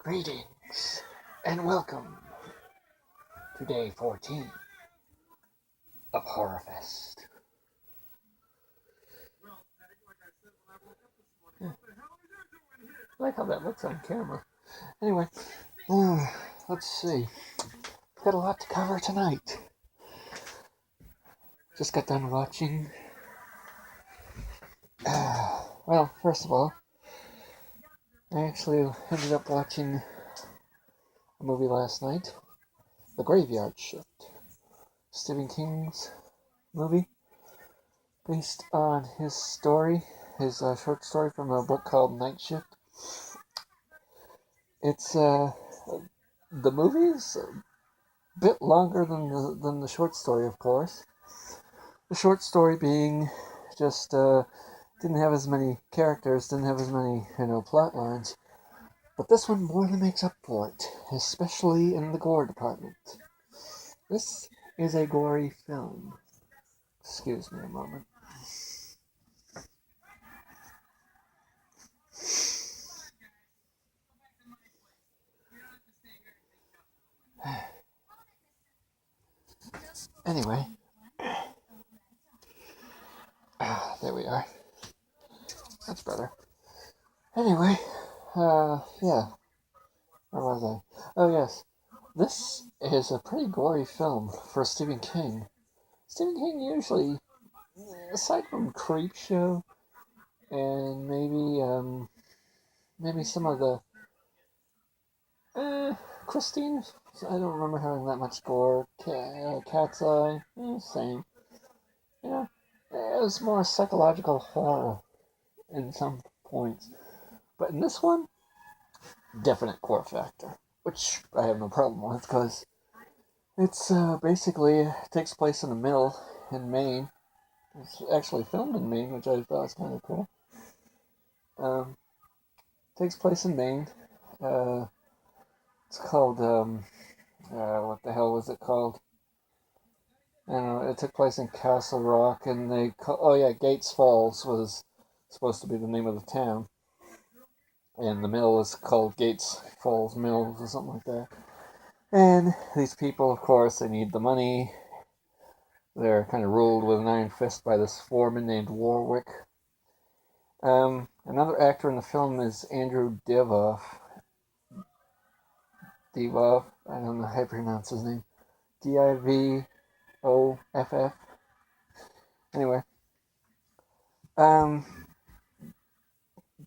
Greetings and welcome to day 14 of rFest. I like how that looks on camera. Anyway, let's see. Got a lot to cover tonight. Just got done watching. Well, first of all, I actually ended up watching a movie last night, The Graveyard Shift, Stephen King's movie, based on his story, his short story from a book called Night Shift. It's the movie's a bit longer than the short story, of course. The short story being just didn't have as many characters, didn't have as many plot lines. But this one more than makes up for it, especially in the gore department. This is a gory film. Excuse me a moment. Anyway. There we are. That's better. Anyway, yeah. Where was I? Oh, yes. This is a pretty gory film for Stephen King. Stephen King usually, aside from Creepshow and maybe some of the Christine, I don't remember having that much gore. Cat's Eye, same. Yeah, it was more psychological horror in some points. But in this one, definite gore factor, which I have no problem with because it's basically takes place in a mill in Maine. It's actually filmed in Maine, which I thought was kind of cool. Takes place in Maine. It's called what the hell was it called? I don't know. It took place in Castle Rock, and Gates Falls was supposed to be the name of the town, and the mill is called Gates Falls Mills or something like that. And these people, of course, they need the money. They're kind of ruled with an iron fist by this foreman named Warwick. Another actor in the film is Andrew Divoff. I don't know how to pronounce his name. Divoff. Anyway.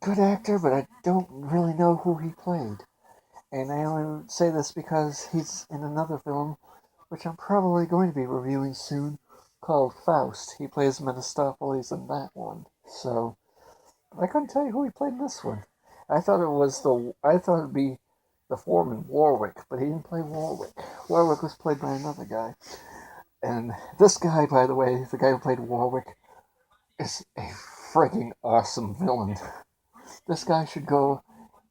Good actor, but I don't really know who he played. And I only say this because he's in another film, which I'm probably going to be reviewing soon, called Faust. He plays Mephistopheles in that one. So, I couldn't tell you who he played in this one. I thought it'd be the foreman, Warwick, but he didn't play Warwick. Warwick was played by another guy. And this guy, by the way, the guy who played Warwick, is a freaking awesome villain. This guy should go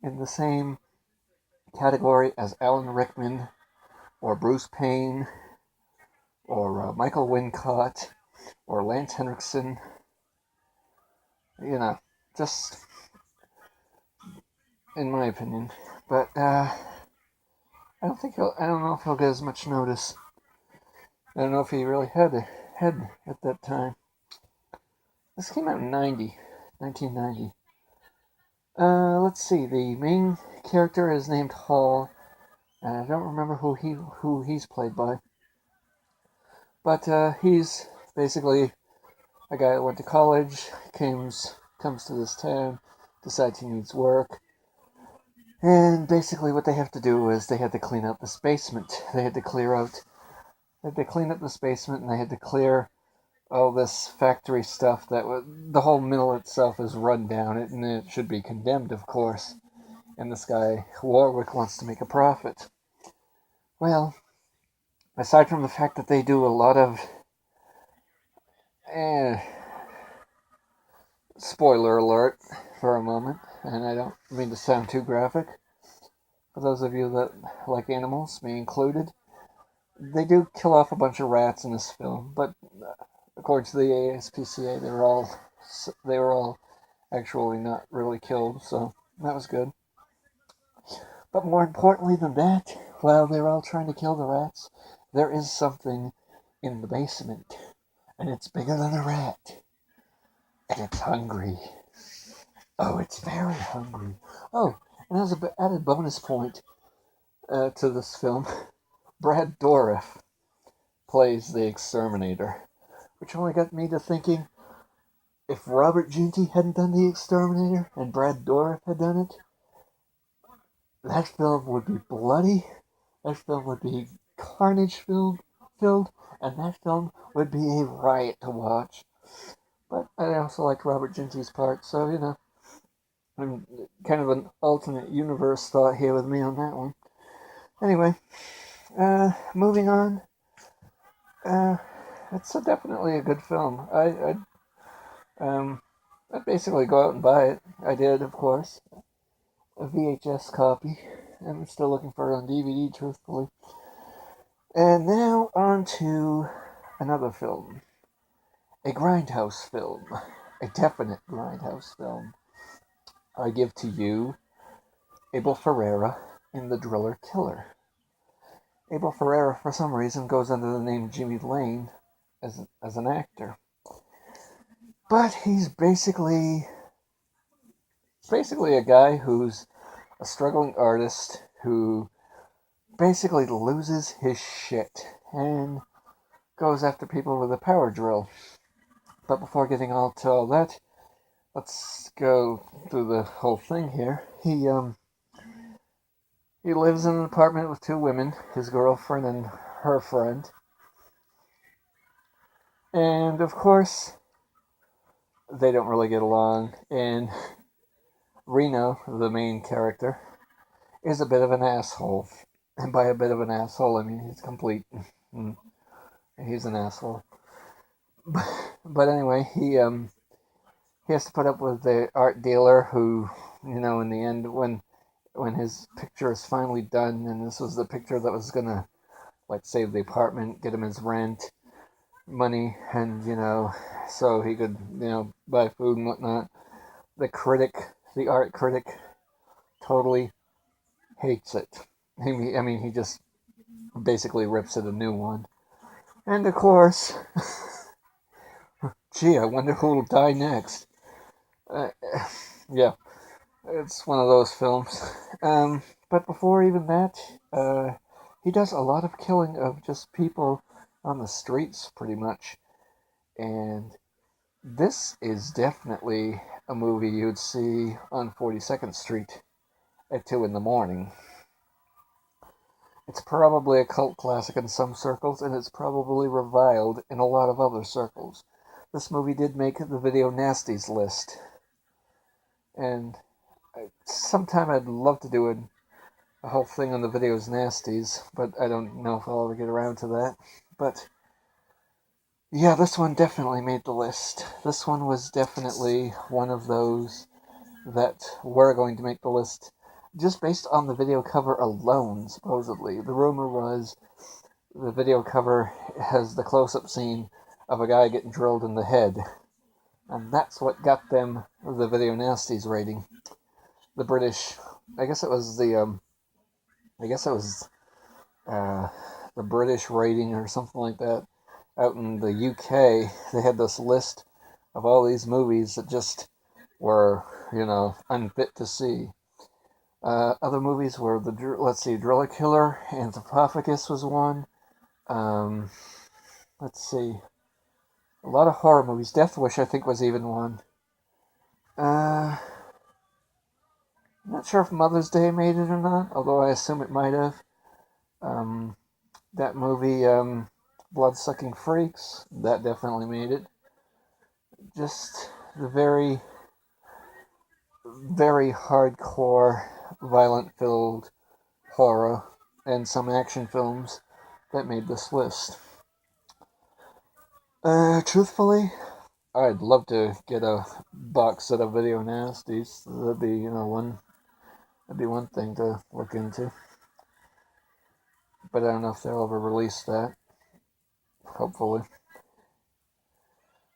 in the same category as Alan Rickman, or Bruce Payne, or Michael Wincott, or Lance Henriksen. Just in my opinion. But I don't know if he'll get as much notice. I don't know if he really had at that time. This came out in 1990. Let's see. The main character is named Hall, and I don't remember who he's played by. But he's basically a guy that went to college, comes to this town, decides he needs work, and basically what they have to do is they had to clean out this basement. They had to clean up this basement, and they had to clear all this factory stuff the whole mill itself is run down, and it should be condemned, of course. And this guy, Warwick, wants to make a profit. Well, aside from the fact that they do a lot of spoiler alert for a moment, and I don't mean to sound too graphic, for those of you that like animals, me included, they do kill off a bunch of rats in this film, but according to the ASPCA, they were all actually not really killed, so that was good. But more importantly than that, while they're all trying to kill the rats, there is something in the basement, and it's bigger than a rat, and it's hungry. Oh, it's very hungry. Oh, and as an added bonus point to this film, Brad Dourif plays the exterminator, which only got me to thinking, if Robert Ginty hadn't done the exterminator and Brad Dourif had done it, that film would be bloody, that film would be carnage-filled, and that film would be a riot to watch. But I also liked Robert Ginty's part, so, I'm kind of an alternate universe thought here with me on that one. Anyway, moving on. It's definitely a good film. I'd basically go out and buy it. I did, of course. A VHS copy. I'm still looking for it on DVD, truthfully. And now on to another film. A Grindhouse film. A definite Grindhouse film. I give to you Abel Ferrara in The Driller Killer. Abel Ferrara, for some reason, goes under the name Jimmy Lane as an actor. But he's basically a guy who's a struggling artist who basically loses his shit and goes after people with a power drill. But before getting to all that, let's go through the whole thing here. He lives in an apartment with two women, his girlfriend and her friend. And of course, they don't really get along. And Reno, the main character, is a bit of an asshole. And by a bit of an asshole, I mean he's complete. He's an asshole. But anyway, he has to put up with the art dealer who, in the end, when his picture is finally done, and this was the picture that was gonna, save the apartment, get him his rent money, and, so he could, buy food and whatnot. The art critic, totally hates it. He just basically rips it a new one. And of course, gee, I wonder who'll die next. Yeah, it's one of those films. But before even that, he does a lot of killing of just people on the streets, pretty much. And this is definitely a movie you'd see on 42nd Street at 2 in the morning. It's probably a cult classic in some circles, and it's probably reviled in a lot of other circles. This movie did make the Video Nasties list. And sometime I'd love to do a whole thing on the Videos Nasties, but I don't know if I'll ever get around to that. But yeah, this one definitely made the list. This one was definitely one of those that were going to make the list just based on the video cover alone, supposedly. The rumor was the video cover has the close-up scene of a guy getting drilled in the head. And that's what got them the Video Nasties rating. The British, I guess it was the British rating or something like that. Out in the UK, they had this list of all these movies that just were, unfit to see. Other movies were Driller Killer, Anthropophagus was one. Let's see. A lot of horror movies. Death Wish, I think, was even one. I'm not sure if Mother's Day made it or not, although I assume it might have. That movie, Blood-Sucking Freaks, that definitely made it. Just the very, very hardcore, violent-filled horror and some action films that made this list. Truthfully, I'd love to get a box set of Video Nasties. That'd be, one thing to look into. But I don't know if they'll ever release that. Hopefully.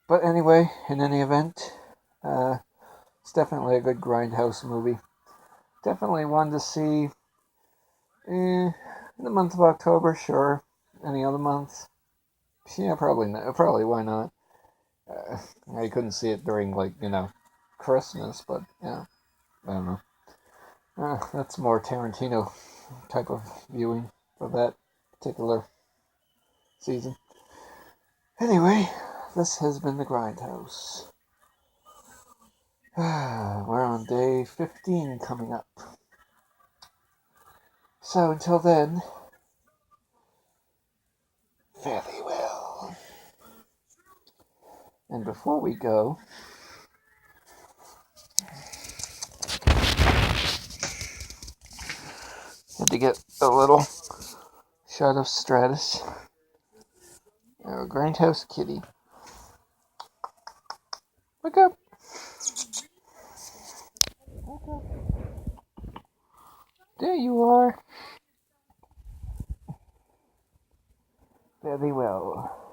But anyway, in any event, it's definitely a good Grindhouse movie. Definitely one to see In the month of October, sure. Any other months? Yeah, probably not. Probably, why not? I couldn't see it during, like, Christmas, but, yeah, I don't know. That's more Tarantino type of viewing for that particular season. Anyway, this has been the Grindhouse. We're on day 15 coming up. So until then, fare thee well. And before we go, had to get a little shot of Stratus, our Grindhouse kitty. Wake up! Wake up! There you are. Fare thee well.